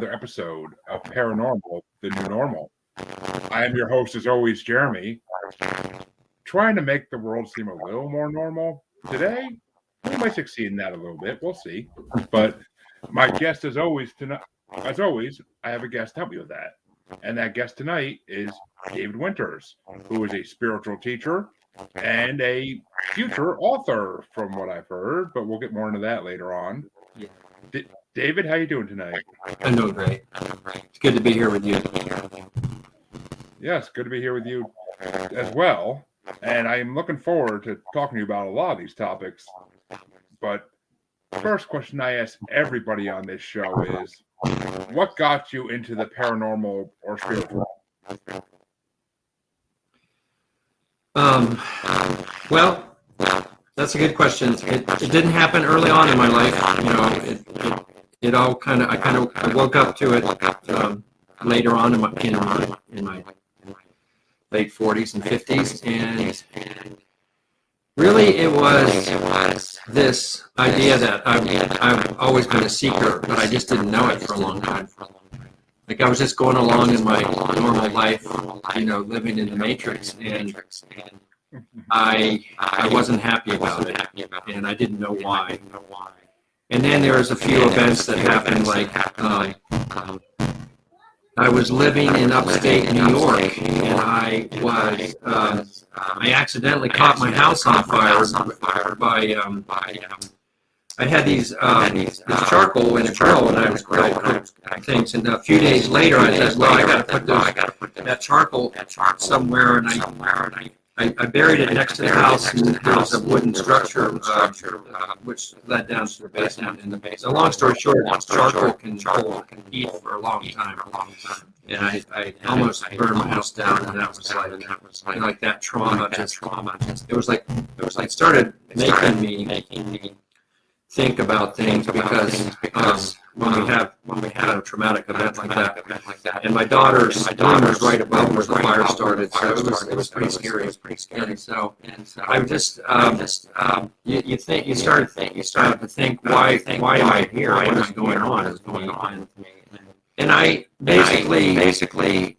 another episode of Paranormal, the New Normal. I am your host, as always, Jeremy, trying to make the world seem a little more normal. Today, we might succeed in that a little bit. We'll see. But my guest, as always, I have a guest to help me with that. And that guest tonight is David Winters, who is a spiritual teacher and a future author, from what I've heard. But we'll get more into that later on. Yeah. David, how you doing tonight? I'm doing great. It's good to be here with you. Yes, good to be here with you as well. And I am looking forward to talking to you about a lot of these topics. But first question I ask everybody on this show is, what got you into the paranormal or spiritual? Well, that's a good question. It didn't happen early on in my life. It all I woke up to it later on in my late 40s and 50s, and really it was this idea that I've always been a seeker, but I just didn't know it for a long time. Like I was just going along in my normal life, living in the matrix, and I wasn't happy about it, and I didn't know why. And then there was a few events that happened, like I was living in upstate New York, and I accidentally caught my house on fire by I had this charcoal in a grill, and I was grilling things. And a few days later, I said, "Well, I got to put that charcoal somewhere," and I buried it next to the house, and there was a wooden structure which led down to the basement. So long story short, charcoal can hold heat for a long time. And I almost burned my house down, and that was like that trauma. It was like it started making me think about things, because when we have a traumatic event like that, and my daughter's room was right above where the fire started, so it was pretty scary. And so I just you start to think, why am I here? What is going on? And I basically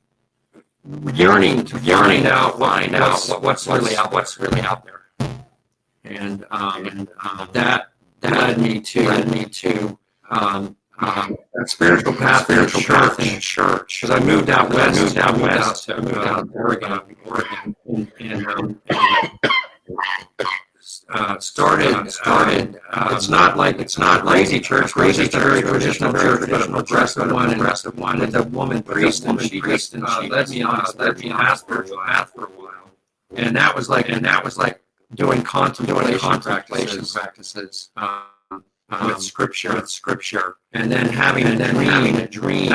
yearning to find out what's really out there, and that led me to a spiritual path in a church. Because I moved out west, to Oregon, and started. It's not crazy church. It's just a very traditional church, but a progressive one, with a woman priest, and she led me on a spiritual path for a while. And that was like doing contemplation practices. With scripture, and then having a dream,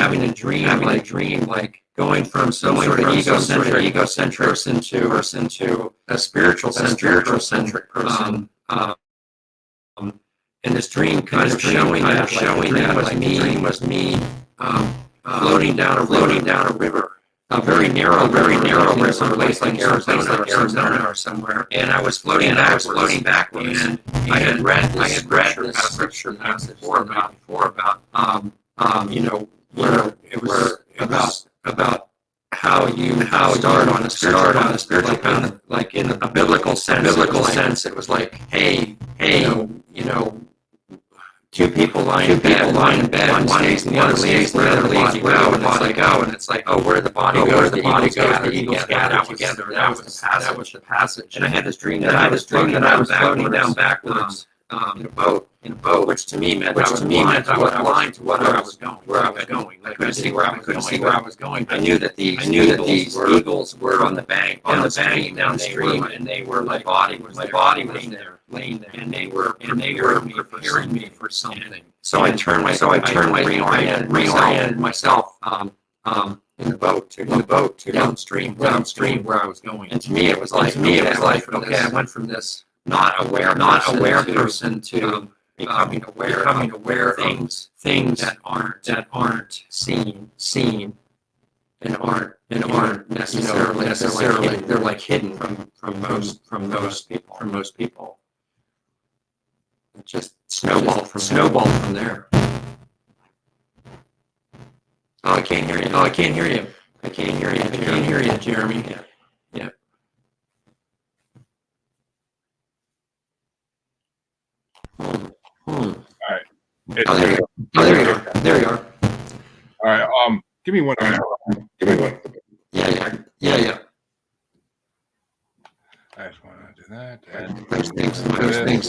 like going from some sort of egocentric person to a spiritual-centric person. And this dream kind of showing that was me floating down a river. A very narrow river, someplace like Arizona or somewhere. And I was floating backwards. And I had read this scripture passage before about where it was about how you start on a spiritual path, like in a biblical sense. It was like, hey, two people lying in bed, one stays in the other leaves, the other leaves you go, and it's like, oh, where the body goes, the eagles gather together. That was the passage. And I had this dream that I was floating down backwards in a boat, which to me meant I was blind to where I was going. I couldn't see where I was going. I knew that these eagles were on the bank downstream, and they were my body was there, laying there, and they were preparing me for something. So I reoriented myself in the boat to downstream where I was going. And to me it was like okay, I went from this not aware person to becoming aware of things that aren't seen and aren't necessarily they're like hidden from most people. It just snowballed from there. Oh, I can't hear you. Oh, I can't hear you. I can't hear you. I can't hear you, Jeremy. Yeah. All right. Oh, there you go. Oh, there you are. There you are. All right. Give me one. Yeah. I just want to do that. And Those things.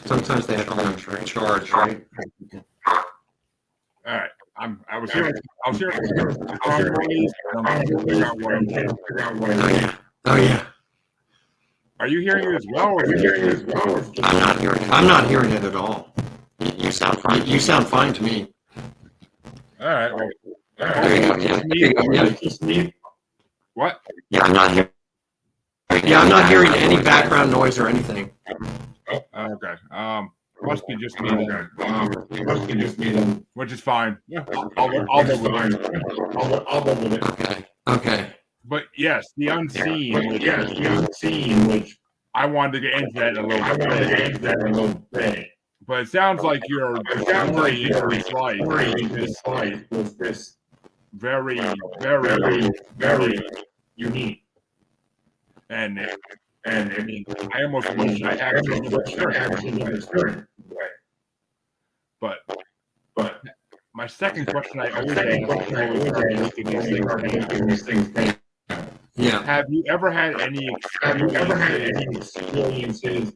Sometimes they have to charge, right? all right. I was hearing. Oh yeah. Are you hearing it as well? I'm not hearing it at all. You sound fine. You sound fine to me. All right. Well, There you go. Yeah. just me. What? Yeah, I'm not hearing. Yeah, I'm not hearing any background noise or anything. Okay. Must be just me then. Which is fine. Yeah. I'll live with it. Okay. But yes, the unseen. Which I wanted to get into that in a little bit. But it sounds like your story in this life was this very, very unique. And I mean, I almost wish I actually understood it. But my second question I always ask these things. Yeah. Have you ever had any experiences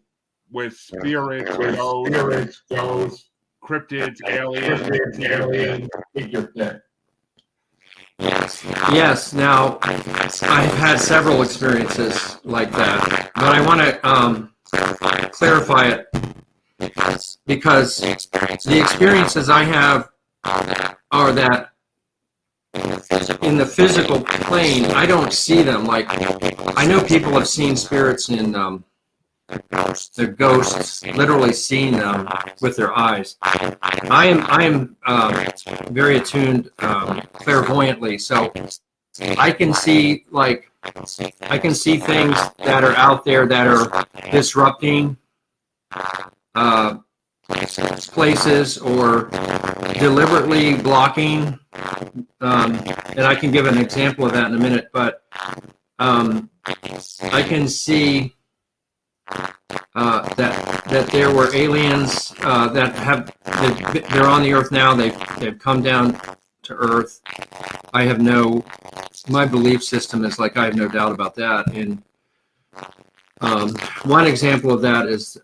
with spirits, ghosts, cryptids, aliens? Yes. Now, I've had several experiences like that, but I want to clarify it because the experiences I have are that in the physical plane, I don't see them. Like, I know people have seen spirits in the ghosts, literally seeing them with their eyes. I am very attuned clairvoyantly, so I can see things that are out there that are disrupting places or deliberately blocking. And I can give an example of that in a minute, but I can see that there were aliens they're on the earth now. They've come down to Earth. My belief system is like I have no doubt about that. And one example of that is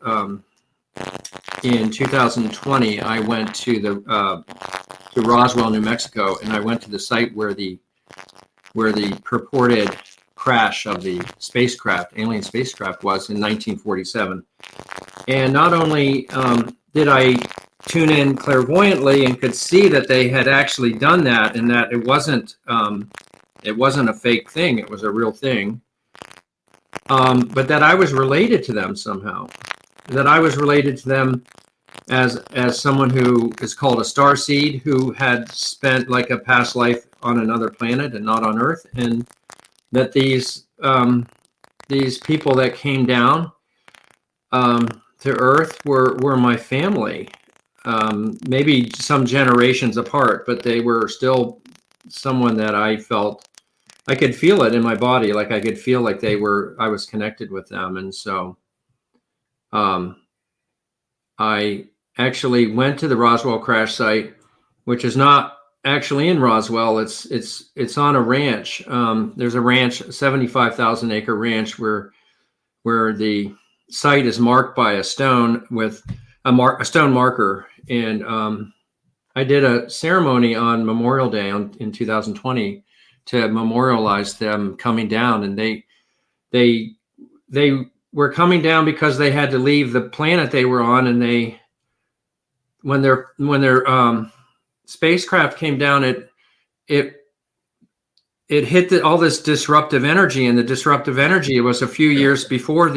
in 2020, I went to Roswell, New Mexico, and I went to the site where the purported crash of the alien spacecraft was in 1947. And not only did I tune in clairvoyantly and could see that they had actually done that, and that it wasn't a fake thing, it was a real thing, but that I was related to them somehow. That I was related to them as someone who is called a starseed, who had spent like a past life on another planet and not on Earth, and that these people that came down to Earth were my family, maybe some generations apart, but they were still someone that I could feel it in my body, like I could feel like I was connected with them. And so I actually went to the Roswell crash site, which is not actually in Roswell. It's on a ranch. There's a ranch, 75,000 acre ranch, where the site is marked by a stone with a stone marker. And I did a ceremony on Memorial Day in 2020 to memorialize them coming down, and they were coming down because they had to leave the planet they were on, and when their spacecraft came down, it hit all this disruptive energy, and the disruptive energy, it was a few years before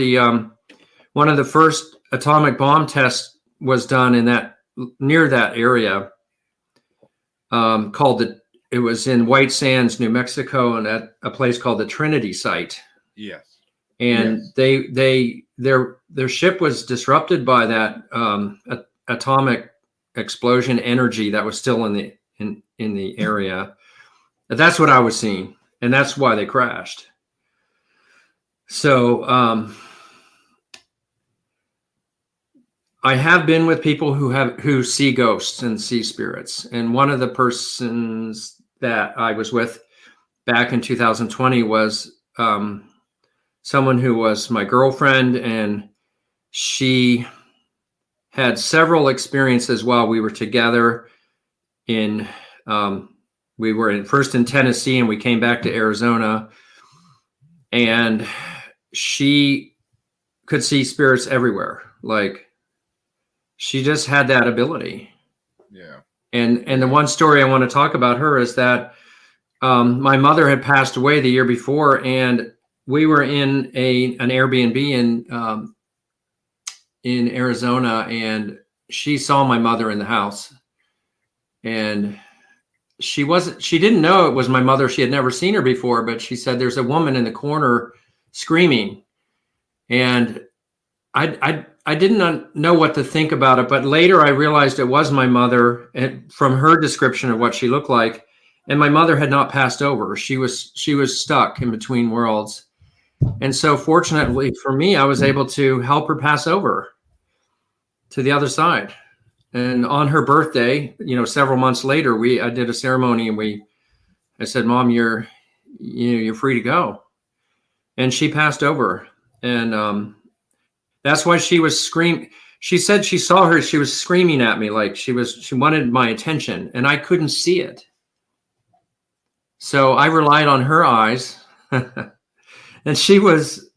one of the first atomic bomb tests was done near that area, it was in White Sands, New Mexico, and at a place called the Trinity site. Yes. And their ship was disrupted by that atomic explosion energy that was still in in the area. That's what I was seeing, and that's why they crashed. So I have been with people who see ghosts and see spirits, and one of the persons that I was with back in 2020 was someone who was my girlfriend, and she had several experiences while we were together. We were first in Tennessee, and we came back to Arizona, and she could see spirits everywhere. Like, she just had that ability. Yeah. And the one story I want to talk about her is that my mother had passed away the year before, and we were in an Airbnb in Arizona, and she saw my mother in the house, and she didn't know it was my mother. She had never seen her before, but she said, there's a woman in the corner screaming. And I didn't know what to think about it, but later I realized it was my mother, and from her description of what she looked like. And my mother had not passed over. She was stuck in between worlds. And so fortunately for me, I was able to help her pass over to the other side. And on her birthday, several months later, I did a ceremony, and I said, Mom, you're free to go. And she passed over. And that's why she was screaming. She said she saw her. She was screaming at me like she wanted my attention, and I couldn't see it. So I relied on her eyes. And she was,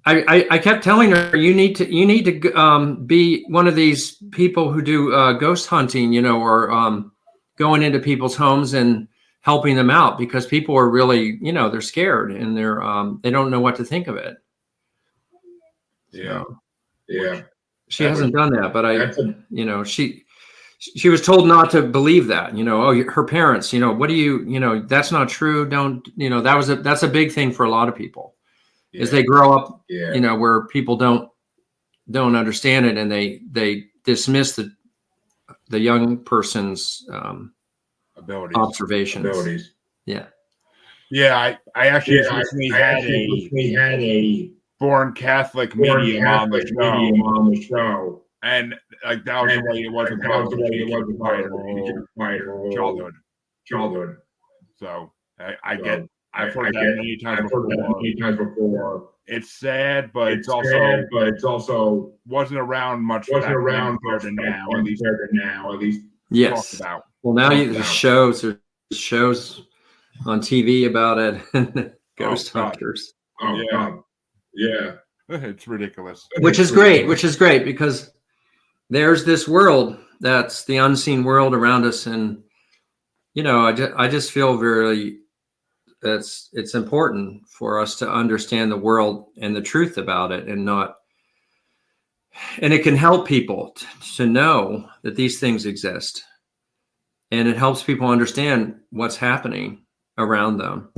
I kept telling her, you need to be one of these people who do ghost hunting, or going into people's homes and helping them out, because people are really, they're scared, and they don't know what to think of it. Yeah. So, Yeah. she hasn't done that, but she was told not to believe that, her parents, what do you, that's not true. Don't, that's a big thing for a lot of people. Is they grow up, where people don't understand it, and they dismiss the young person's abilities, observations. Yeah. Yeah. I actually recently had a born Catholic medium on the show. And like, that was the way it was with my childhood. So I've heard that many times before. It's sad, but it's also wasn't around much compared to now. At least yes. About. Well, now there's shows on TV about it. Ghost hunters. Yeah. It's ridiculous. Which is great because there's this world that's the unseen world around us, and I just feel it's important for us to understand the world and the truth about it, and it can help people to know that these things exist, and it helps people understand what's happening around them.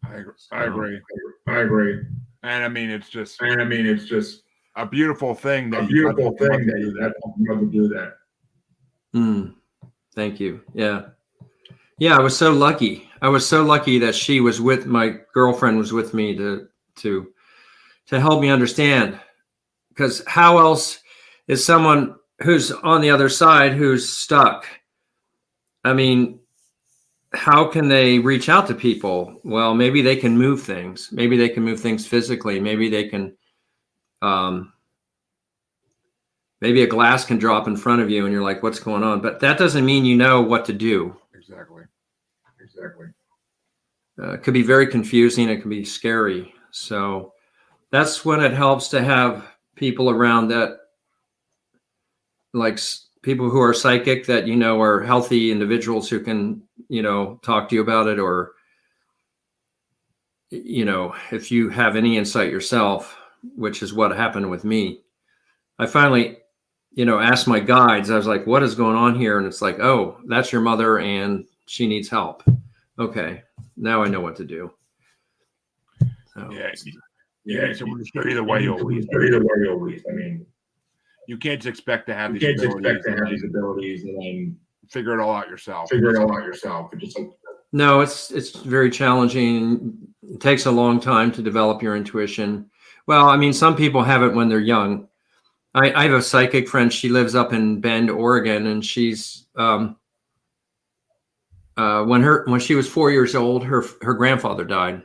I agree. And I mean, it's just a beautiful thing that you have to do that. Thank you. Yeah. I was so lucky. that my girlfriend was with me to help me understand, because how else is someone who's on the other side, who's stuck? I mean, how can they reach out to people? Well, maybe they can move things. Maybe they can move things physically. Maybe they can, maybe a glass can drop in front of you and you're like, what's going on? But that doesn't mean you know what to do. Exactly. It could be very confusing. It can be scary. So that's when it helps to have people around that, like people who are psychic, that, are healthy individuals who can, talk to you about it, or, if you have any insight yourself, which is what happened with me. I finally, asked my guides. I was like, what is going on here? And it's like, oh, that's your mother and she needs help. Okay, now I know what to do. So, yeah. Someone to show you the way always. I mean, you can't expect to have these abilities and then figure it all out yourself. No, it's very challenging. It takes a long time to develop your intuition. Well, I mean, some people have it when they're young. I have a psychic friend. She lives up in Bend, Oregon, and she's when she was 4 years old, her grandfather died.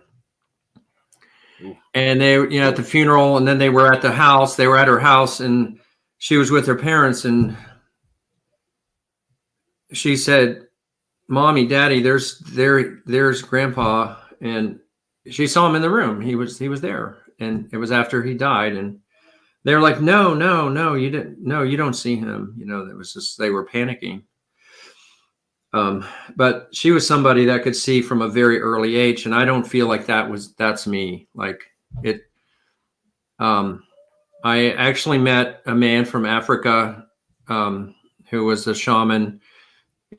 Ooh. And they, at the funeral, and then they were at the house. They were at her house, and she was with her parents, and she said, "Mommy, Daddy, there's Grandpa," and she saw him in the room. He was there, and it was after he died, and they were like, "No, you didn't. No, you don't see him." It was just they were panicking. But she was somebody that could see from a very early age, and I don't feel like that's me. Like it. I actually met a man from Africa who was a shaman.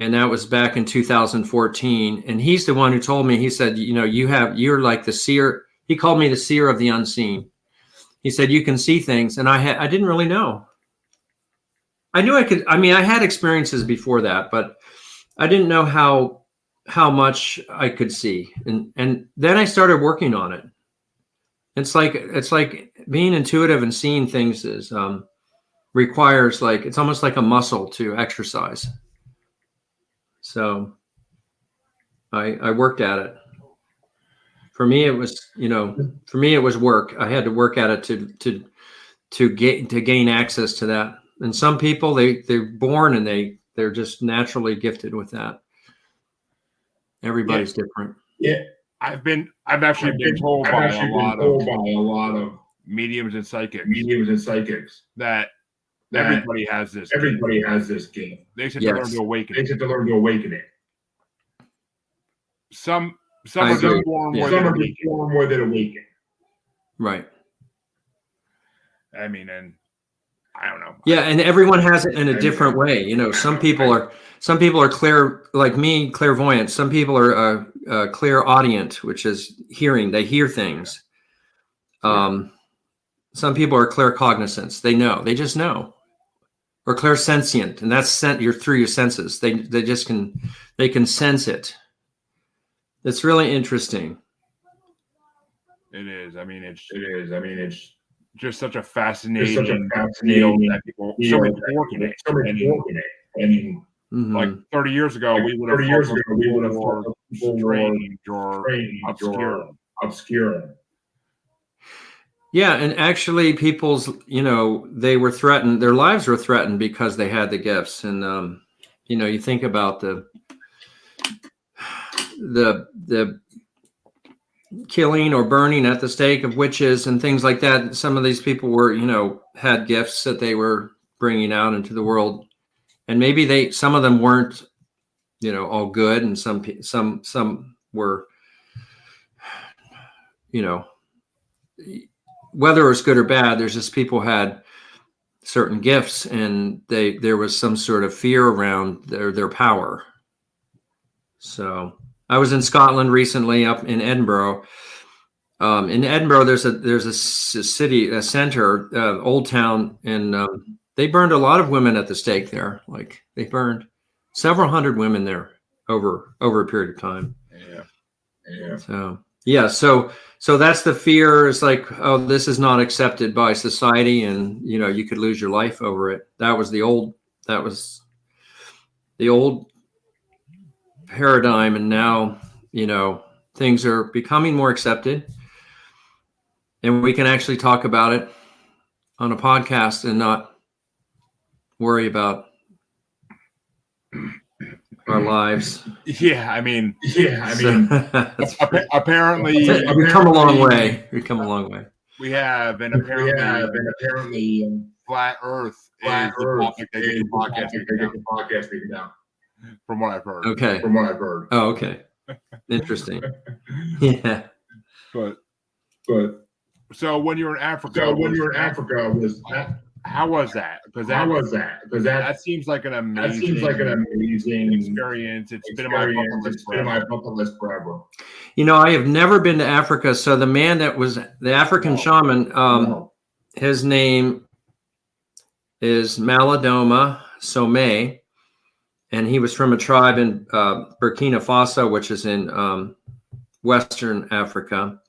And that was back in 2014. And he's the one who told me, he said, you're like the seer. He called me the seer of the unseen. He said, you can see things. And I didn't really know. I knew I could. I mean, I had experiences before that, but I didn't know how much I could see. And then I started working on it. It's like being intuitive and seeing things is requires it's almost like a muscle to exercise. So I worked at it. For me, it was work. I had to work at it to gain access to that. And some people, they're born and they're just naturally gifted with that. Everybody's different. Yeah. I've actually been told by a lot of mediums and psychics that everybody has this gift. They said to learn to awaken it. Some are just born more than awaken. Right. I mean, and I don't know. Yeah, and everyone has it in a different way. Some people are clear, like me, clairvoyant. Some people are clairaudient, which is hearing. They hear things. Some people are claircognizance. They just know. Or clairsentient, and that's you're through your senses. They just can sense it. It's really interesting. It is. I mean, it's just such a fascinating field that people so many work in it. And like 30 years ago, we would have thought people were strange or obscure. Yeah, and actually people's, they were threatened, their lives were threatened because they had the gifts. And, you think about the killing or burning at the stake of witches and things like that. Some of these people were, had gifts that they were bringing out into the world. And maybe some of them weren't, all good. And some were, whether it was good or bad, there's just people had certain gifts and there was some sort of fear around their power. So I was in Scotland recently, up in Edinburgh. In Edinburgh, there's a city, a center, old town, and they burned a lot of women at the stake there. Like they burned several hundred women there over a period of time. Yeah. So yeah, so that's the fear. It's like, oh, this is not accepted by society, and you could lose your life over it. That was the old paradigm, and now things are becoming more accepted, and we can actually talk about it on a podcast and not worry about our lives. Yeah, I mean, apparently we've come a long way. We have, and apparently flat Earth is the topic they get the podcast taken down. From what I've heard. Okay. Oh, okay. Interesting. Yeah. But so when you were in Africa, how was that? Because that seems like an amazing experience. It's been in my bucket list forever. I have never been to Africa. So the man that was the African shaman, his name is Maladoma Somé, and he was from a tribe in Burkina Faso, which is in Western Africa.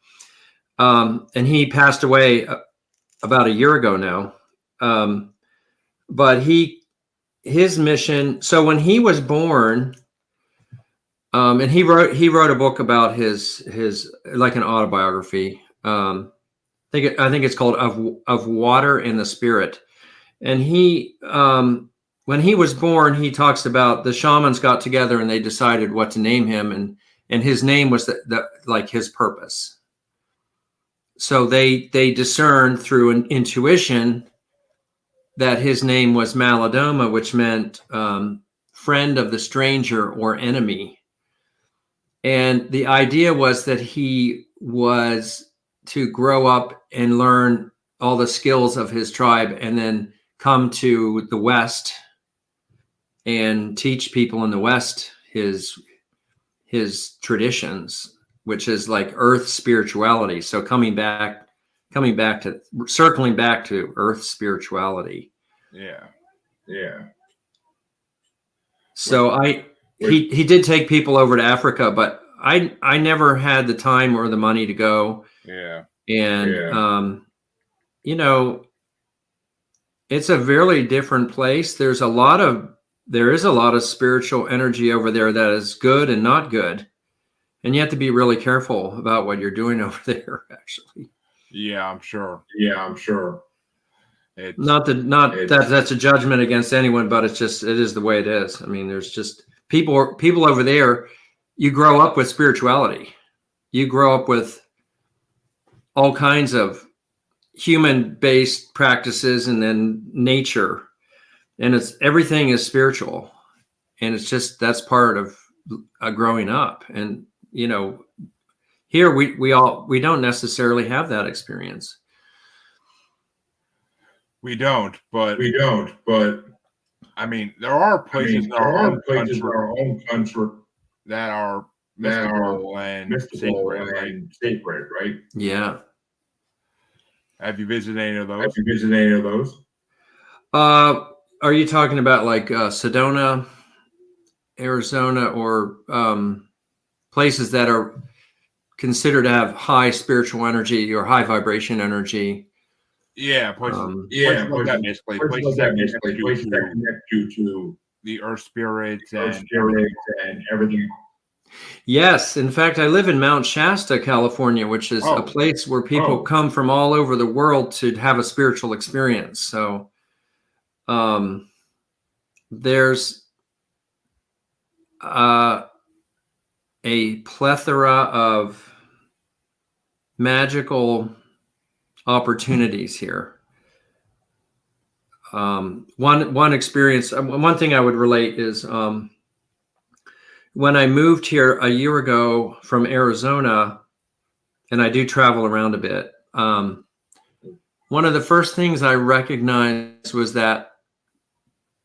And he passed away about a year ago now. But his mission. So when he was born, and he wrote a book about his like an autobiography. I think it's called Of Water and the Spirit. And he when he was born, he talks about the shamans got together and they decided what to name him, and his name was like his purpose. So they discerned through an intuition that his name was Malidoma, which meant friend of the stranger or enemy. And the idea was that he was to grow up and learn all the skills of his tribe and then come to the West and teach people in the West his traditions, which is like earth spirituality. So circling back to earth spirituality. Yeah. So he did take people over to Africa, but I never had the time or the money to go. Yeah. And it's a very different place. There is a lot of spiritual energy over there that is good and not good. And you have to be really careful about what you're doing over there, actually. Yeah, I'm sure. Not that that's a judgment against anyone, but it is the way it is. I mean, there's just people over there. You grow up with spirituality. You grow up with all kinds of human-based practices and then nature, and everything is spiritual, and it's just that's part of growing up. And here we don't necessarily have that experience. We don't, but I mean, there are places in our own country that are mystical and sacred, right? Yeah. Have you visited any of those? Are you talking about like Sedona, Arizona, or places that are considered to have high spiritual energy or high vibration energy? Yeah, places that connect you to the earth spirits and everything. Yes, in fact, I live in Mount Shasta, California, which is a place where people come from all over the world to have a spiritual experience. So there's a plethora of magical opportunities here. One experience, one thing I would relate is when I moved here a year ago from Arizona, and I do travel around a bit. One of the first things I recognized was that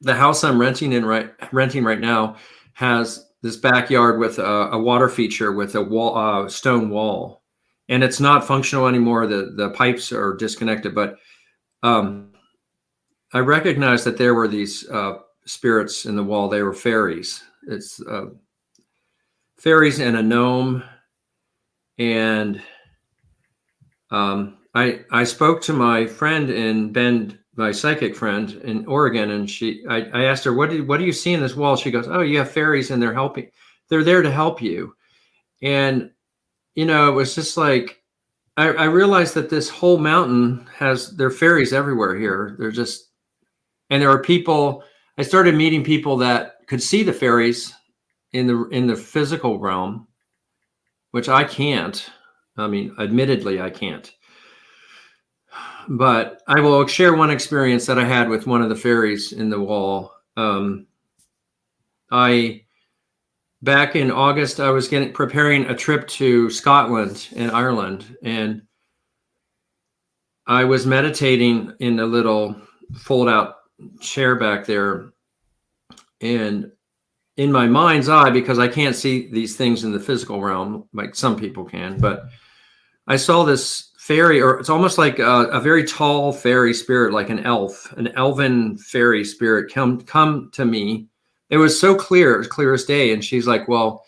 the house I'm renting right now has this backyard with a water feature with a stone wall. And it's not functional anymore. The pipes are disconnected, but I recognized that there were these spirits in the wall. They were fairies. It's fairies and a gnome. And I spoke to my friend in Bend, my psychic friend in Oregon, and I asked her, what do you see in this wall? She goes, oh, you have fairies and they're helping. They're there to help you. And it was just like, I realized that this whole mountain there are fairies everywhere here. And there are people, I started meeting people that could see the fairies in the physical realm, which I can't. I mean, admittedly, I can't. But I will share one experience that I had with one of the fairies in the wall. Back in August, I was preparing a trip to Scotland and Ireland, and I was meditating in a little fold-out chair back there, and in my mind's eye, because I can't see these things in the physical realm like some people can, but I saw this fairy, or it's almost like a very tall fairy spirit, like an elven fairy spirit come to me, it was so clear, it was clear as day. And she's like, well,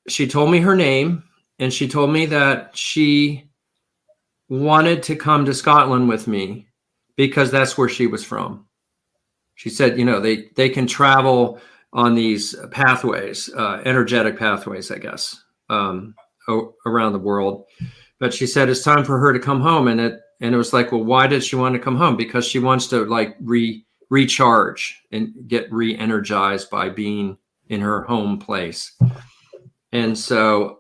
she told me her name, and she told me that she wanted to come to Scotland with me because that's where she was from. She said, you know, they can travel on these pathways, energetic pathways, I guess, around the world. But she said it's time for her to come home, and it was like, well, why did she want to come home? Because she wants to like recharge and get re-energized by being in her home place. And so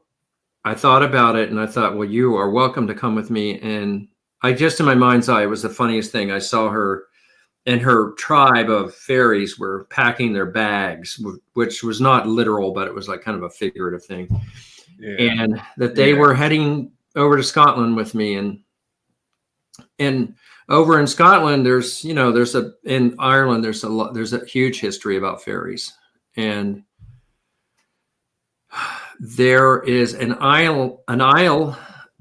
I thought about it, and I thought, well, you are welcome to come with me. And I just, in my mind's eye, it was the funniest thing. I saw her and her tribe of fairies were packing their bags, which was not literal, but it was like kind of a figurative thing. Yeah. And that they were heading over to Scotland with me. And over in Scotland, there's, you know, in Ireland, there's a huge history about fairies. And there is an isle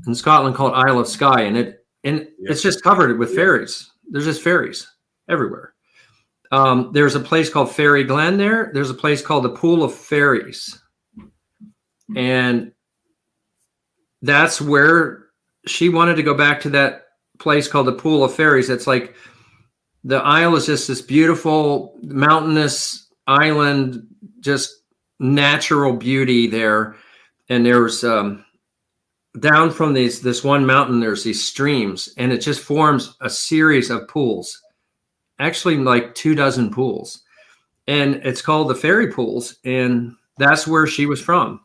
in Scotland called Isle of Skye, and it's just covered with fairies. There's just fairies everywhere. There's a place called Fairy Glen there. There's a place called the Pool of Fairies. And that's where she wanted to go back to, that place called the Pool of Fairies. It's like the isle is just this beautiful mountainous island, just natural beauty there. And there's down from this one mountain, there's these streams, and it just forms a series of pools, actually like 24 pools. And it's called the fairy pools. And that's where she was from.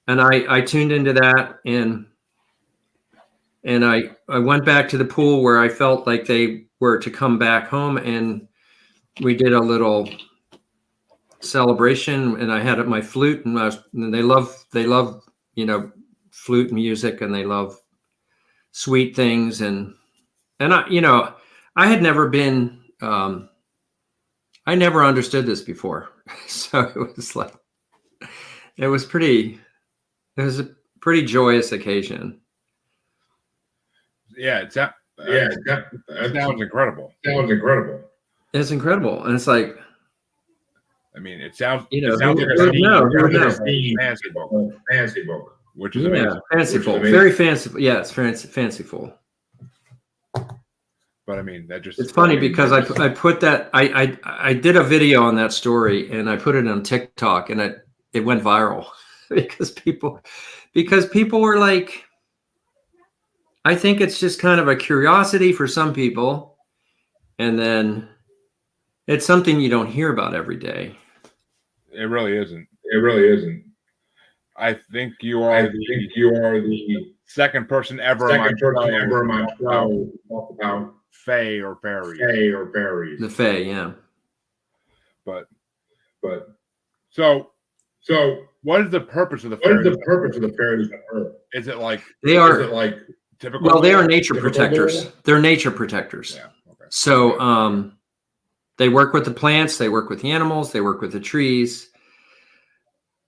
And I tuned into that, and I went back to the pool where I felt like they were to come back home, and we did a little celebration, and I had my flute, and they love, you know, flute music, and they love sweet things. And I, you know, I had never been, I never understood this before. So it was like, it was a pretty joyous occasion. Yeah, it sounds incredible. It's incredible, and it's like, I mean, it sounds, you know, fancy book, which is amazing. Fanciful, very fanciful. Yeah, it's fanciful. But I mean, that just, it's funny because I put that, I did a video on that story, and I put it on TikTok, and it went viral because people were like, I think it's just kind of a curiosity for some people, and then it's something you don't hear about every day. It really isn't. I think you are the second person ever on my show about Fae or Faeries. The Fae, yeah. But so what is the purpose of the fairies? On Earth? Is it like typical? Well, they are nature protectors. They're nature protectors. Yeah. Okay. So they work with the plants, they work with the animals, they work with the trees.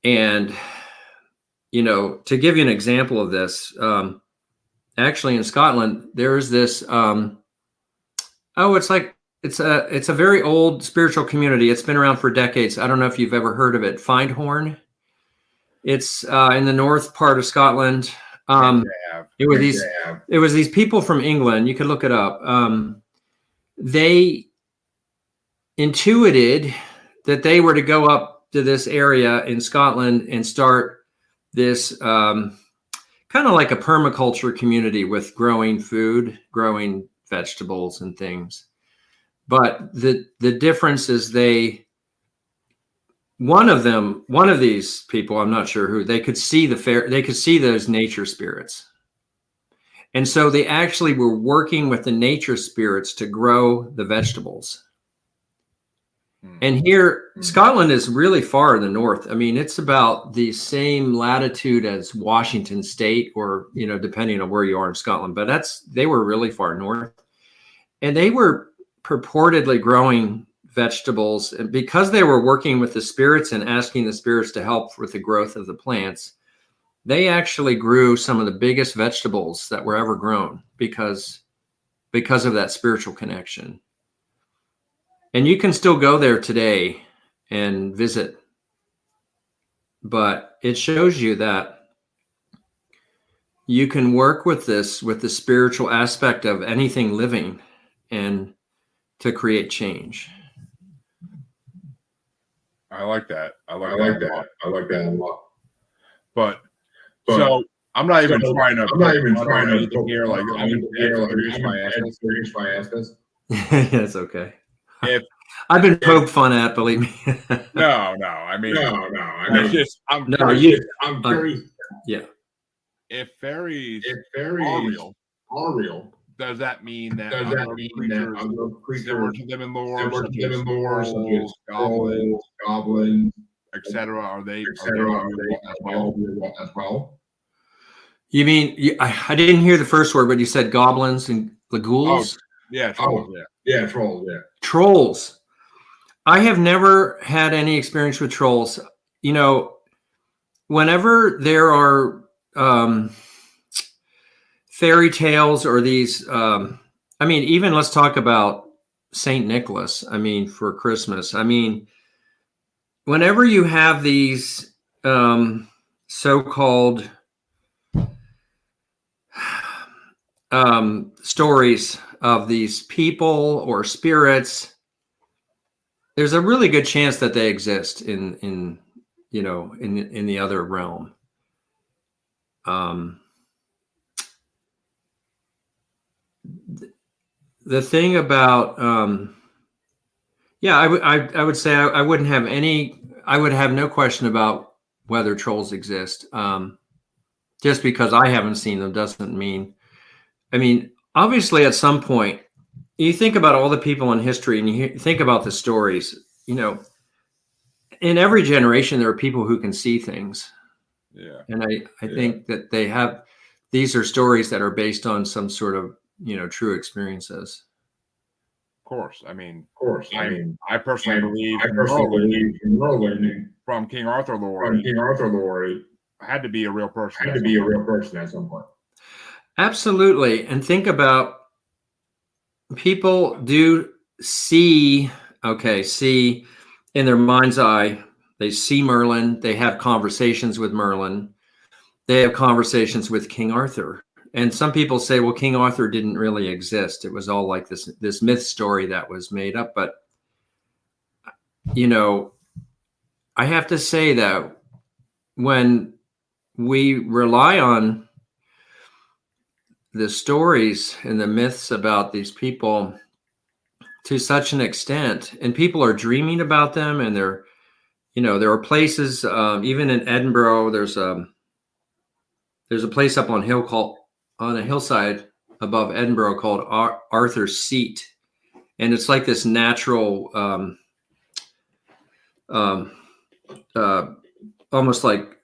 And, you know, to give you an example of this, actually in Scotland, there's this, it's a very old spiritual community. It's been around for decades. I don't know if you've ever heard of it. Findhorn. It's in the north part of Scotland. It was these people from England. You could look it up. They intuited that they were to go up to this area in Scotland and start this kind of like a permaculture community with growing food, growing vegetables and things. But the difference is one of these people, I'm not sure who, they could see they could see those nature spirits. And so they actually were working with the nature spirits to grow the vegetables. And here, Scotland is really far in the north. I mean, it's about the same latitude as Washington State, or, you know, depending on where you are in Scotland, but they were really far north. And they were purportedly growing vegetables, and because they were working with the spirits and asking the spirits to help with the growth of the plants, they actually grew some of the biggest vegetables that were ever grown because of that spiritual connection. And you can still go there today and visit. But it shows you that you can work with this, with the spiritual aspect of anything living, and to create change. I like that. I like that a lot. But so I'm not even trying to. I'm not even trying to anything here. Like I'm introduce my asses. That's okay. If I've been poked fun at, believe me. no. I mean, I it's just I'm No, curious. I'm curious. Yeah. If fairies Are real, does that mean that does that mean that other similar creatures to them in lore, similar such to them as in lore, such as goblins, goblins, etc., are they etc., as well? as well? You mean, I didn't hear the first word, but you said goblins and the ghouls? Yeah, trolls. Yeah, trolls. Yeah. Trolls. I have never had any experience with trolls. You know, whenever there are fairy tales or these, I mean, even let's talk about Saint Nicholas. I mean, for Christmas. I mean, whenever you have these so-called stories of these people or spirits, there's a really good chance that they exist in the other realm. The thing about I would say I wouldn't have any. I would have no question about whether trolls exist. Just because I haven't seen them doesn't mean. I mean, obviously, at some point, you think about all the people in history, and you think about the stories. You know, in every generation, there are people who can see things. Yeah, and I think that they have. These are stories that are based on some sort of true experiences. of course. I mean, I personally believe Merlin from King Arthur lore. Had to be a real person. At some point. Absolutely. And think about, people do see in their mind's eye, they see Merlin, they have conversations with Merlin, they have conversations with King Arthur. And some people say, well, King Arthur didn't really exist. It was all like this myth story that was made up. But, I have to say that when we rely on the stories and the myths about these people to such an extent, and people are dreaming about them, and there are places, even in Edinburgh, there's a place up on a hillside above Edinburgh called Arthur's Seat, and it's like this natural, almost like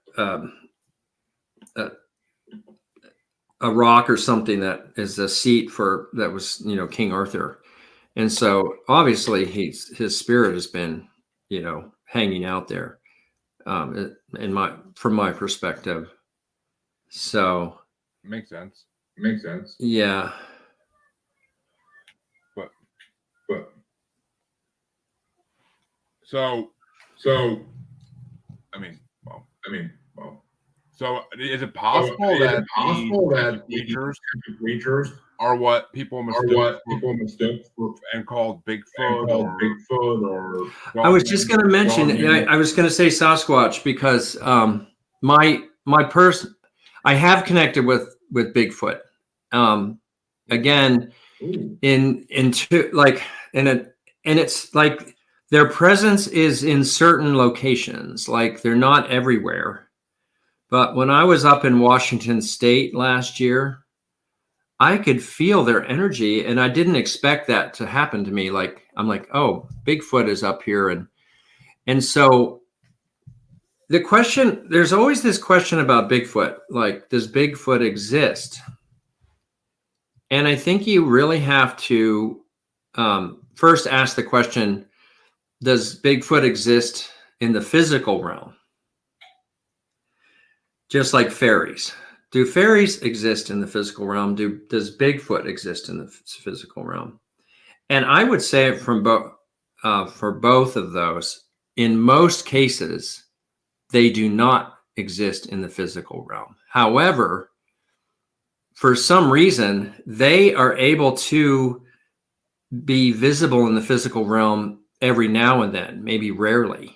a rock or something that is a seat that was King Arthur. And so obviously his spirit has been, hanging out there, from my perspective. So Makes sense. yeah. But so I mean, so is it possible that the creatures are what people mistook and called Bigfoot or I was just going to mention, I was going to say Sasquatch because my person, I have connected with Bigfoot. Again, and it's like their presence is in certain locations, like they're not everywhere. But when I was up in Washington State last year, I could feel their energy, and I didn't expect that to happen to me. Like, I'm like, oh, Bigfoot is up here. And so there's always this question about Bigfoot, like, does Bigfoot exist? And I think you really have to first ask the question, does Bigfoot exist in the physical realm? Just like fairies. Do fairies exist in the physical realm? Does Bigfoot exist in the physical realm? And I would say for both of those, in most cases, they do not exist in the physical realm. However, for some reason, they are able to be visible in the physical realm every now and then, maybe rarely.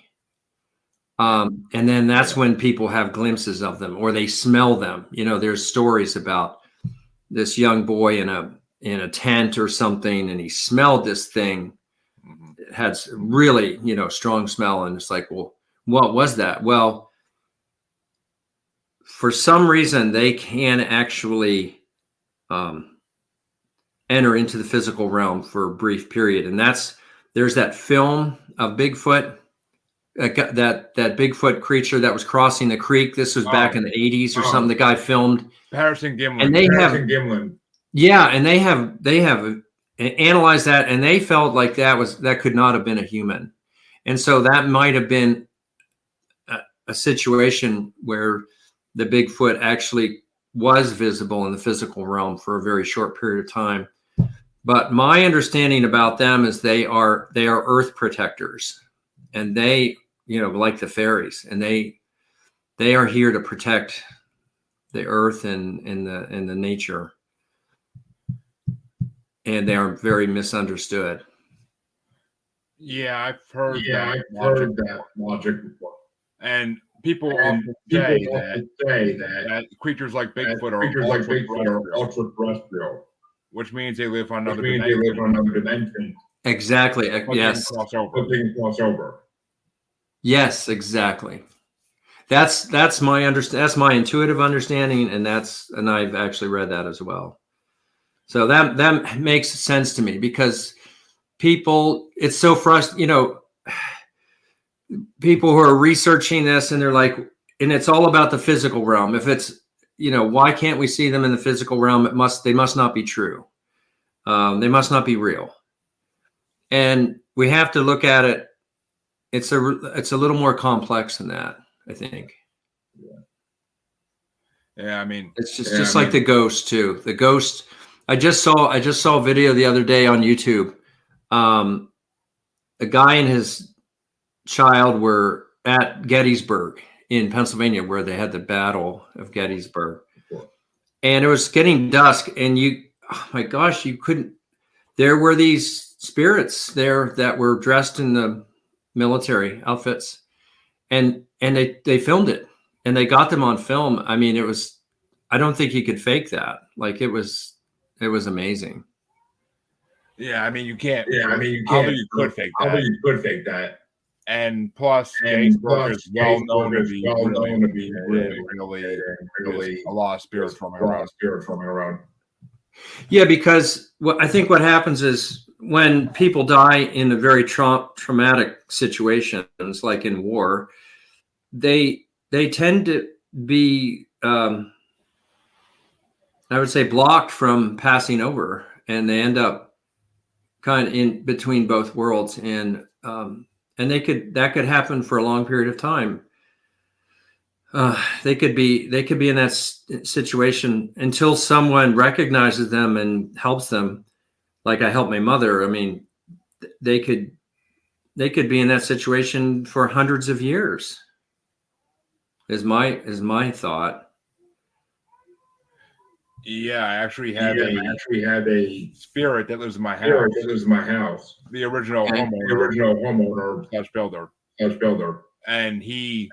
And then that's when people have glimpses of them or they smell them. You know, there's stories about this young boy in a tent or something, and he smelled this thing. It had really, you know, strong smell. And it's like, well, what was that? Well, for some reason, they can actually enter into the physical realm for a brief period. And there's that film of Bigfoot, that Bigfoot creature that was crossing the creek. This was back in the 80s or something. The guy filmed Patterson Gimlin. And they have analyzed that, and they felt like that could not have been a human. And so that might have been a situation where the Bigfoot actually was visible in the physical realm for a very short period of time. But my understanding about them is they are earth protectors, and they, you know, like the Faeries, and they are here to protect the earth and the nature. And they are very misunderstood. Yeah, I've heard that logic before. And people often say that creatures like Bigfoot are ultra-terrestrial, which means they live on another dimension. Exactly. Yes. Crossover. Yes, exactly. That's my intuitive understanding, and I've actually read that as well. So that makes sense to me, because people, it's so frustrating, you know, people who are researching this and they're like, and it's all about the physical realm. If it's, you know, why can't we see them in the physical realm? They must not be true. They must not be real. And we have to look at it. It's a little more complex than that, I think. Yeah, I mean, it's just like the ghost too. The ghost. I just saw a video the other day on YouTube. A guy and his child were at Gettysburg in Pennsylvania, where they had the Battle of Gettysburg, and it was getting dusk, and oh my gosh, you couldn't. There were these spirits there that were dressed in the military outfits, and they filmed it, and they got them on film. I mean, I don't think you could fake that. Like, it was amazing. Yeah, I mean, you can't. Although you could fake that. And plus, Gettysburg is well known to be really a lot of spirits roaming around. Yeah, because I think what happens is when people die in a very traumatic situations, like in war, they tend to be, I would say, blocked from passing over, and they end up kind of in between both worlds, and that could happen for a long period of time. They could be in that situation until someone recognizes them and helps them. Like I helped my mother. I mean, they could be in that situation for hundreds of years. Is my thought. Yeah, I actually had a spirit that lives in my house. The original homeowner slash builder, and he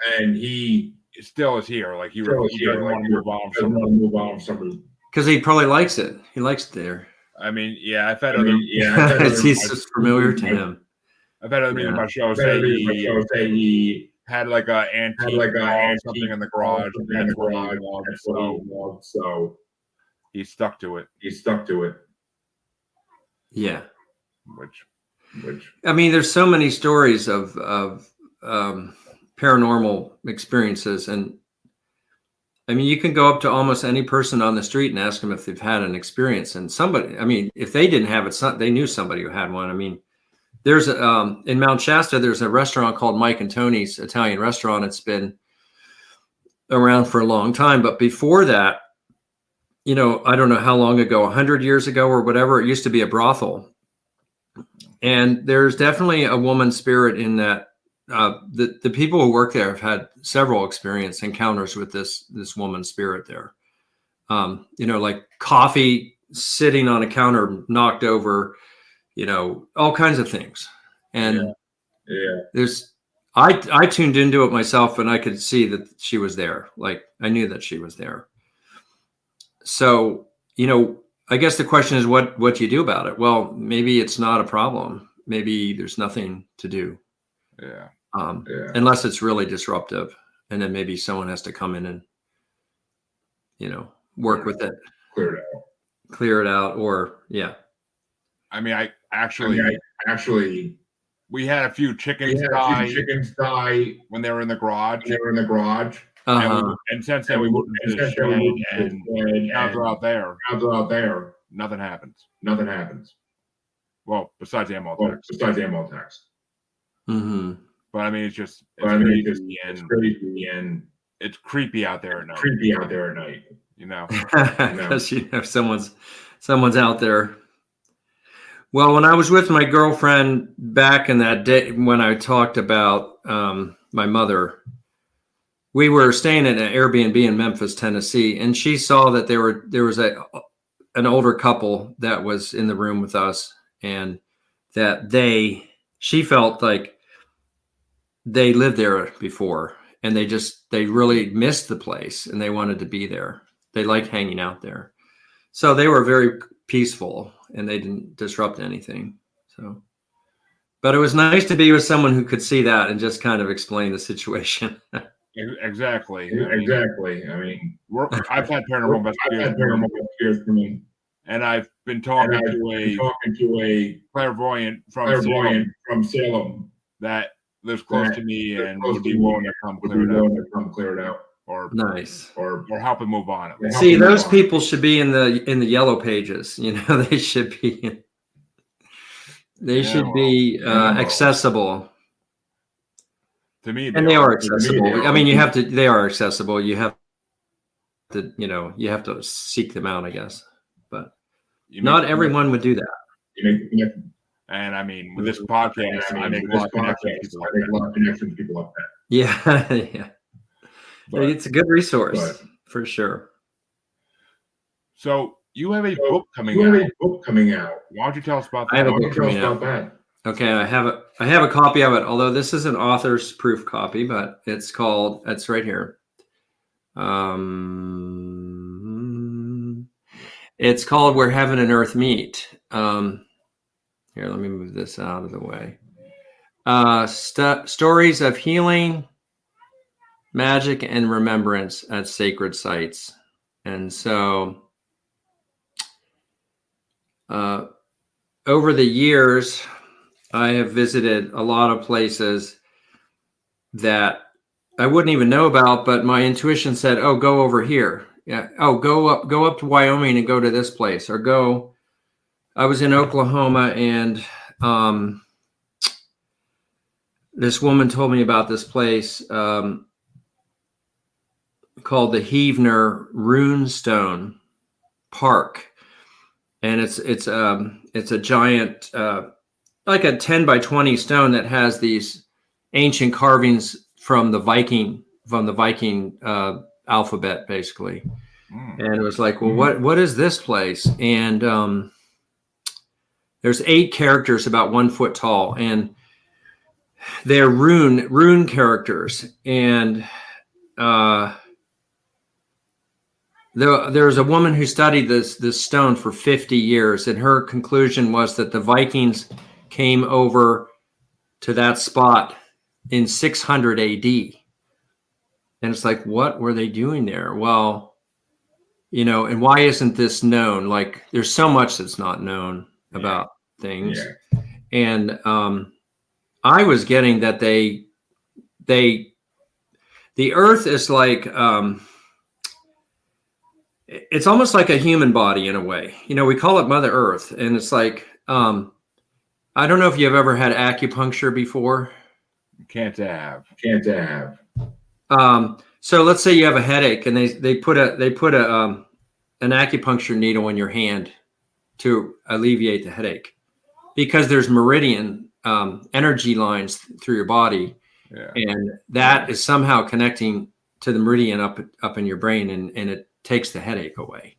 still is here. Like he doesn't want to move on. Somebody, because he probably likes it. He likes it there. I mean, yeah, I've had it's just familiar to him. I've had other people in my show say he had like an antique something in the garage, so he stuck to it. Yeah. Which I mean, there's so many stories of paranormal experiences, and I mean, you can go up to almost any person on the street and ask them if they've had an experience, and somebody, I mean, if they didn't have it, they knew somebody who had one. I mean, there's in Mount Shasta, there's a restaurant called Mike and Tony's Italian restaurant. It's been around for a long time, but before that, you know, I don't know how long ago, 100 years ago or whatever, it used to be a brothel. And there's definitely a woman spirit in that the people who work there have had several encounters with this woman's spirit there. Like coffee sitting on a counter knocked over, all kinds of things. And I tuned into it myself, and I could see that she was there. Like I knew that she was there. So, I guess the question is what do you do about it? Well, maybe it's not a problem. Maybe there's nothing to do. Yeah. Unless it's really disruptive, and then maybe someone has to come in and, work with it, clear it out, or yeah. I mean, I actually, we had a few chickens die when they were in the garage. And since then we moved into the shed, and now they're out there. Nothing happens. Well, besides animal attacks. Mm-hmm. But I mean, it's crazy and it's creepy out there at night. Because someone's out there. Well, when I was with my girlfriend back in that day when I talked about my mother, we were staying at an Airbnb in Memphis, Tennessee, and she saw that there was an older couple that was in the room with us, and that she felt like they lived there before, and they really missed the place, and they wanted to be there. They liked hanging out there. So they were very peaceful, and they didn't disrupt anything. So, but it was nice to be with someone who could see that and just kind of explain the situation. Exactly. I mean, I've had paranormal experience for me, and I've been talking to a clairvoyant from Salem that lives close to me and would be willing to come clear it out. Or nice, or help him move on. See, those people should be in the yellow pages. They should be. They should be accessible. To me, and they are accessible. I mean, you have to. They are accessible. You have to. You have to seek them out, I guess. But not everyone would do that. And I mean, with this podcast, I make a lot of connections with people like that. Yeah, yeah. But it's a good resource for sure. So you have a book coming out. Why don't you tell us about that? I have a book coming out. Okay, I have a copy of it. Although this is an author's proof copy, but it's right here. It's called Where Heaven and Earth Meet. Here, let me move this out of the way. Stories of healing, magic, and remembrance at sacred sites. And so over the years, I have visited a lot of places that I wouldn't even know about, but my intuition said, oh, go over here. Yeah. Oh, go up to Wyoming and go to this place, or I was in Oklahoma, and this woman told me about this place called the Heavener Runestone Park, and it's a giant, like a 10 by 20 stone that has these ancient carvings from the Viking alphabet, basically. And it was like, well, what is this place? And there's 8 characters about 1 foot tall, and they're rune characters. And there's a woman who studied this stone for 50 years, and her conclusion was that the Vikings came over to that spot in 600 AD. And it's like, what were they doing there? Well, and why isn't this known? Like, there's so much that's not known about things. Yeah. And I was getting that the earth is like, it's almost like a human body in a way. We call it Mother Earth, and it's like, I don't know if you've ever had acupuncture before. Can't have. So let's say you have a headache, and they put an acupuncture needle in your hand to alleviate the headache, because there's meridian energy lines through your body, Yeah. and that is somehow connecting to the meridian up in your brain, and it takes the headache away.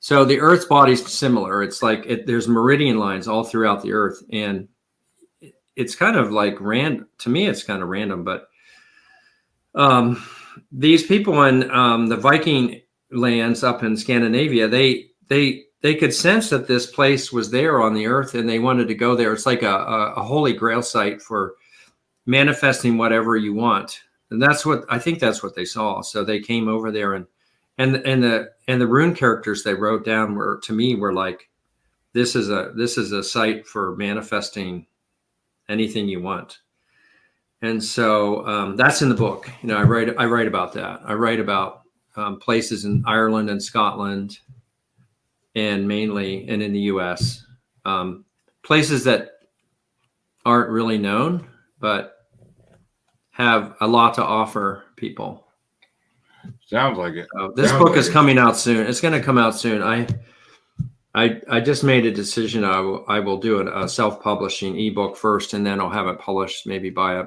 So the Earth's body's similar. It's like there's meridian lines all throughout the Earth, and it's kind of like random. To me, it's kind of random, but these people in the Viking lands up in Scandinavia, they could sense that this place was there on the Earth, and they wanted to go there. It's like a holy grail site for manifesting whatever you want, and that's what I think. That's what they saw. So they came over there, and the rune characters they wrote down were, to me, were like, this is a site for manifesting anything you want. And so that's in the book. You know, I write about that. I write about places in Ireland and Scotland, and mainly, and in the U.S., places that aren't really known, but have a lot to offer people. Sounds like it. This book is coming out soon. It's going to come out soon. I just made a decision. I will do a self-publishing ebook first, and then I'll have it published maybe by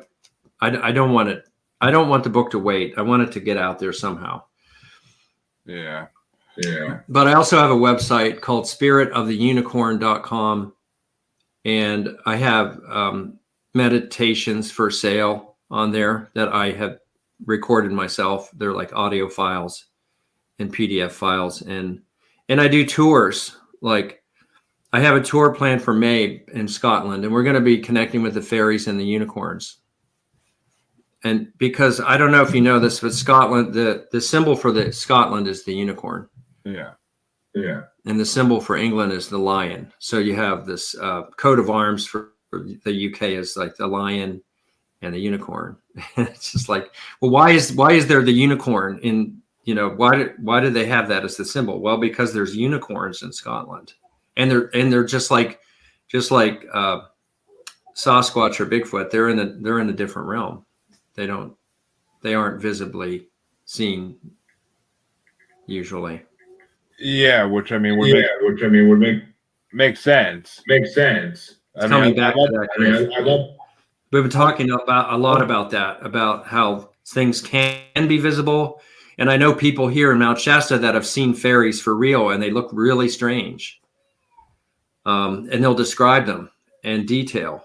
I don't want it. I don't want the book to wait. I want it to get out there somehow. Yeah. But I also have a website called spiritoftheunicorn.com, and I have meditations for sale on there that I have recorded myself. They're like audio files and PDF files, and I do tours. Like, I have a tour planned for May in Scotland, and we're going to be connecting with the fairies and the unicorns. And because I don't know if you know this, but Scotland, the symbol for the Scotland is the unicorn. Yeah. And the symbol for England is the lion. So you have this coat of arms for the UK is like the lion and the unicorn. It's just like, well, why is there the unicorn in, you know, why do they have that as the symbol? Well, because there's unicorns in Scotland, and they're just like Sasquatch or Bigfoot. They're in a different realm. They aren't visibly seen usually. Yeah, which I mean would make sense. Coming back to that. We've been talking about a lot about that, about how things can be visible. And I know people here in Mount Shasta that have seen fairies for real, and they look really strange. And they'll describe them in detail.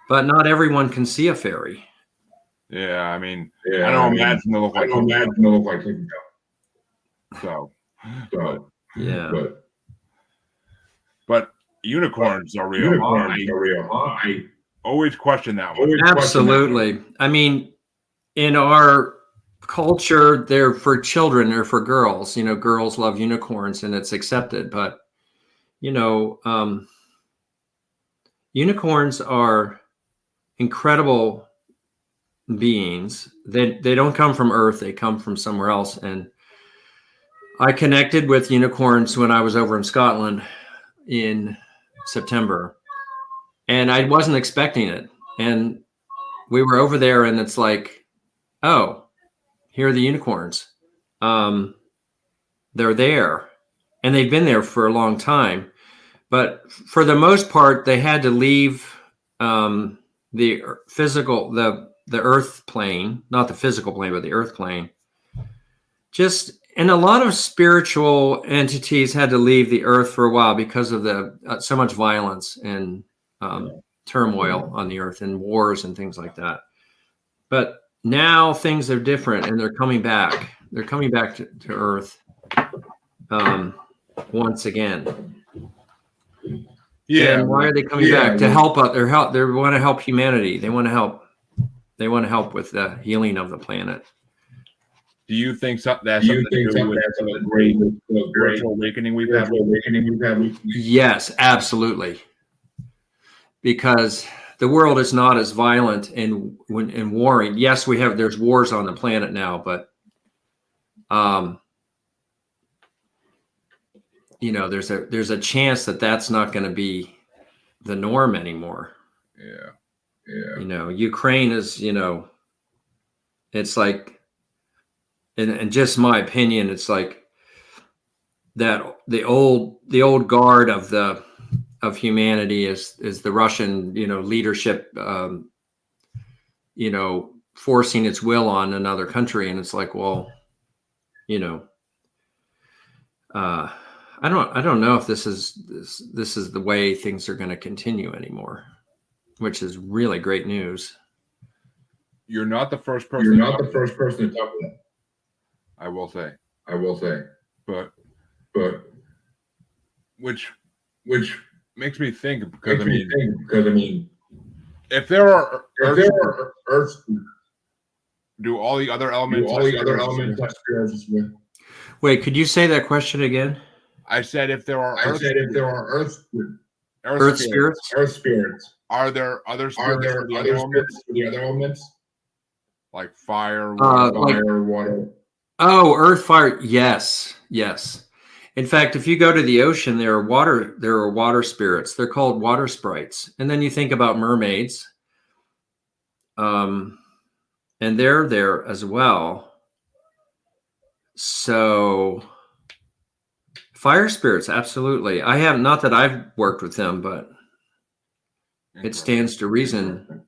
But not everyone can see a fairy. Yeah, I mean, I don't imagine they look like him. So, yeah. But unicorns are real. I always question that one. Absolutely. I mean, in our culture, they're for children or for girls. You know, girls love unicorns, and it's accepted. But, you know, unicorns are incredible beings. They don't come from Earth. They come from somewhere else. And I connected with unicorns when I was over in Scotland in September, and I wasn't expecting it. And we were over there, and it's like, oh, here are the unicorns. They're there, and they've been there for a long time. But for the most part, they had to leave the physical, the earth plane, not the physical plane, but the earth plane. And a lot of spiritual entities had to leave the earth for a while because of the so much violence and turmoil on the earth and wars and things like that. But now things are different, and they're coming back. They're coming back to earth once again. Yeah. And why are they coming back? To help out. They want to help humanity. They want to help. They want to help with the healing of the planet. Do you think that's something to do with the great spiritual awakening we've had? Yes, absolutely. Because the world is not as violent and warring. Yes, there's wars on the planet now, but you know, there's a chance that that's not going to be the norm anymore. Yeah. You know, Ukraine is, you know, it's like, and just my opinion, it's like that the old guard of humanity is the Russian, you know, leadership forcing its will on another country. And it's like, well, I don't know if this is the way things are going to continue anymore, which is really great news. You're not the first person. You're not the first person to talk about that. I will say. But which makes me think, because I mean, if there are Earth, do all the other elements have spirits as well? Wait, could you say that question again? I said if there are Earth spirits, are there other spirits for the other elements? Like fire, water. Oh, earth, fire. Yes. In fact, if you go to the ocean, there are water spirits. They're called water sprites. And then you think about mermaids. And they're there as well. So fire spirits, absolutely. I have, not that I've worked with them, but it stands to reason.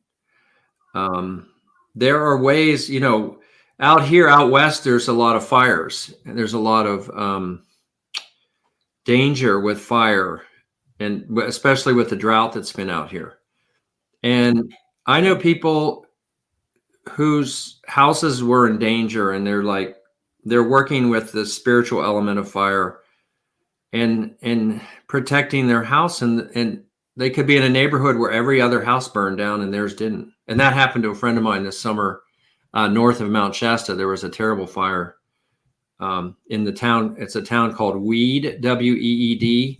There are ways, out west, there's a lot of fires, and there's a lot of danger with fire, and especially with the drought that's been out here. And I know people whose houses were in danger, and they're working with the spiritual element of fire and protecting their house, and they could be in a neighborhood where every other house burned down and theirs didn't. And that happened to a friend of mine this summer. North of Mount Shasta, there was a terrible fire in the town. It's a town called Weed, Weed.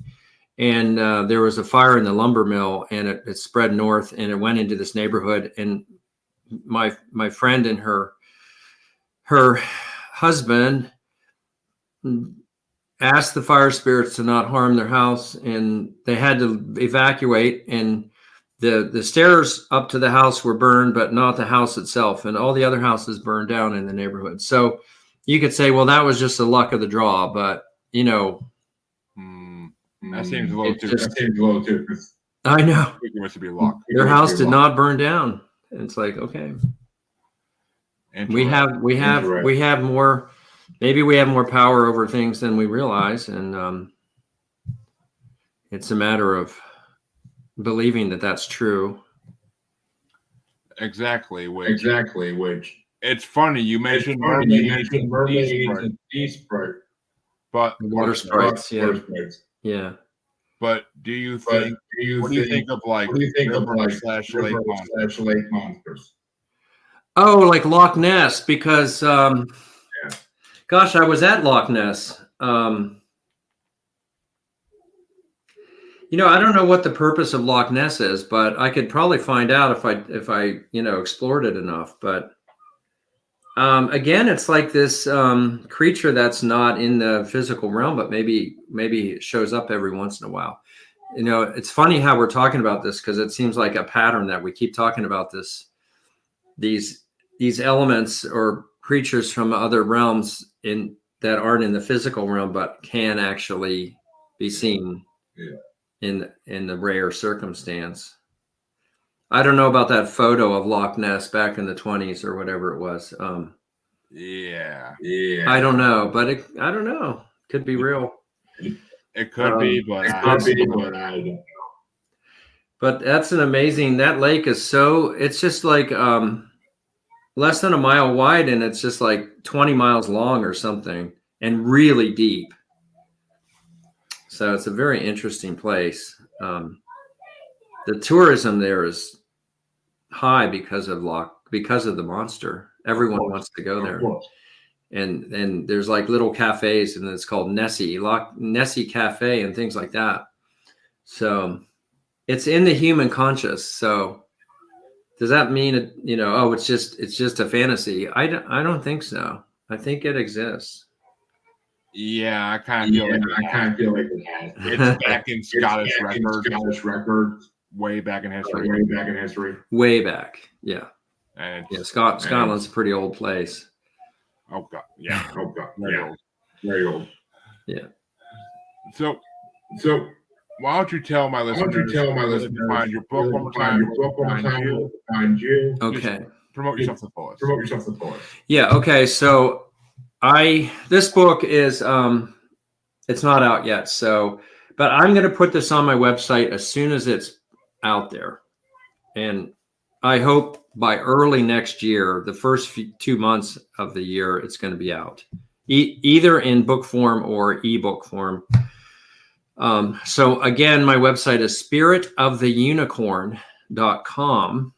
And there was a fire in the lumber mill, and it spread north, and it went into this neighborhood. And my friend and her husband asked the fire spirits to not harm their house, and they had to evacuate. And the stairs up to the house were burned, but not the house itself. And all the other houses burned down in the neighborhood. So you could say, well, that was just the luck of the draw. But, that seems a little too. I know. It must be luck. Their house did not burn down. And it's like, okay. We have more, maybe we have more power over things than we realize. And it's a matter of believing that that's true. Exactly. Which it's funny you mentioned mermaids and sea sprite, but water sprites. Yeah. But do you think? What do you think of like /lake monsters? Oh, like Loch Ness, because gosh, I was at Loch Ness. I don't know what the purpose of Loch Ness is, but I could probably find out if I explored it enough. But again, it's like this creature that's not in the physical realm, but maybe it shows up every once in a while. It's funny how we're talking about this, because it seems like a pattern that we keep talking about these elements or creatures from other realms that aren't in the physical realm, but can actually be seen. Yeah. In the rare circumstance. I don't know about that photo of Loch Ness back in the 1920s or whatever it was. Yeah. I don't know, but I don't know. Could be real. It could be, but I don't know. But that's an amazing. That lake is it's just like less than a mile wide, and it's just like 20 miles long or something, and really deep. So it's a very interesting place. The tourism there is high because of the monster. Everyone wants to go there. And there's like little cafes, and it's called Nessie Cafe and things like that. So it's in the human conscious. So does that mean it's just a fantasy? I don't think so. I think it exists. Yeah, I kind of feel like it has. It's back in Scottish records. Way back in history. Way back. Yeah. And Scotland's a pretty old place. Oh God. Yeah. Very old. Yeah. So why don't you tell my listeners to find your book one more time? Find you. Okay. promote yourself to the fullest. Promote yourself to the fullest. Yeah. Okay. So this book is, it's not out yet. So, but I'm going to put this on my website as soon as it's out there. And I hope by early next year, the first 2 months of the year, it's going to be out, either in book form or ebook form. So again, my website is spiritoftheunicorn.com.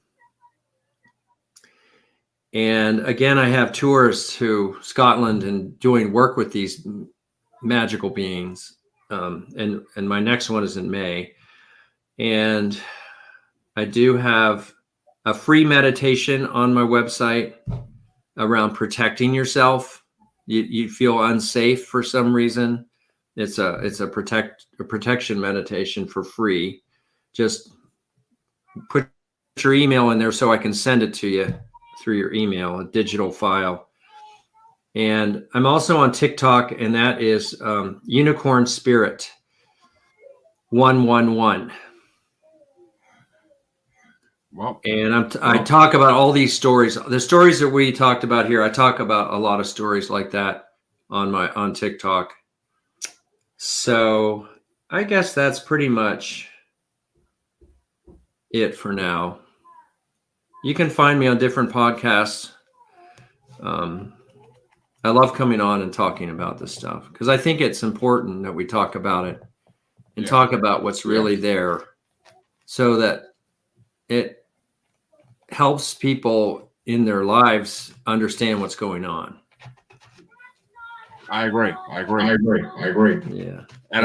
And again, I have tours to Scotland and doing work with these magical beings. And my next one is in May. And I do have a free meditation on my website around protecting yourself. You feel unsafe for some reason. It's a protection meditation for free. Just put your email in there so I can send it to you through your email, a digital file. And I'm also on TikTok, and that is Unicorn Spirit 111. Well, and I talk about all these stories. The stories that we talked about here, I talk about a lot of stories like that on TikTok. So I guess that's pretty much it for now. You can find me on different podcasts. I love coming on and talking about this stuff because I think it's important that we talk about it and talk about what's really there so that it helps people in their lives understand what's going on. I agree. Yeah. And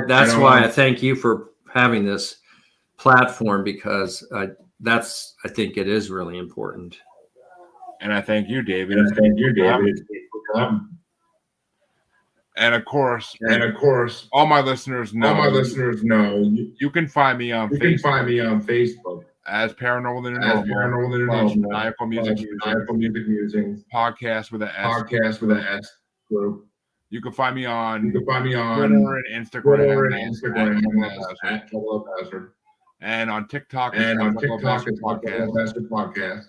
that's why I thank you for having this platform, because I think it is really important. And I thank you, David. And of course, all my listeners know. You can find me on Facebook. As Paranormal Than Normal. Maniacal Music Musings. Podcast with an S. Group. You can find me on Twitter and Instagram at Hazard. And on TikTok it's Podcast.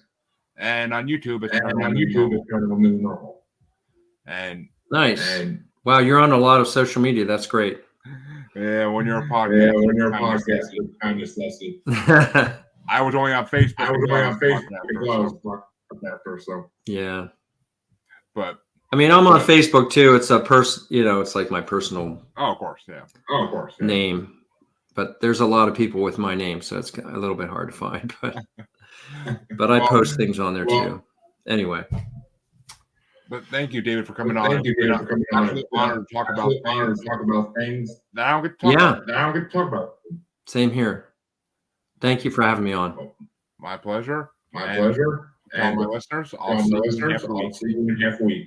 And on YouTube it's Paranormal Than Normal. And nice. Wow, you're on a lot of social media. That's great. Yeah, when you're a podcast, it's kind of necessity. I was only on Facebook. Yeah. But I mean, I'm on Facebook too. It's it's like my personal name. But there's a lot of people with my name, so it's a little bit hard to find. But I post things on there too. Anyway. But thank you, David, for coming on. I'm honored to talk about things that I don't get to talk about. Same here. Thank you for having me on. My pleasure. And all my listeners, I'll see you in half a week.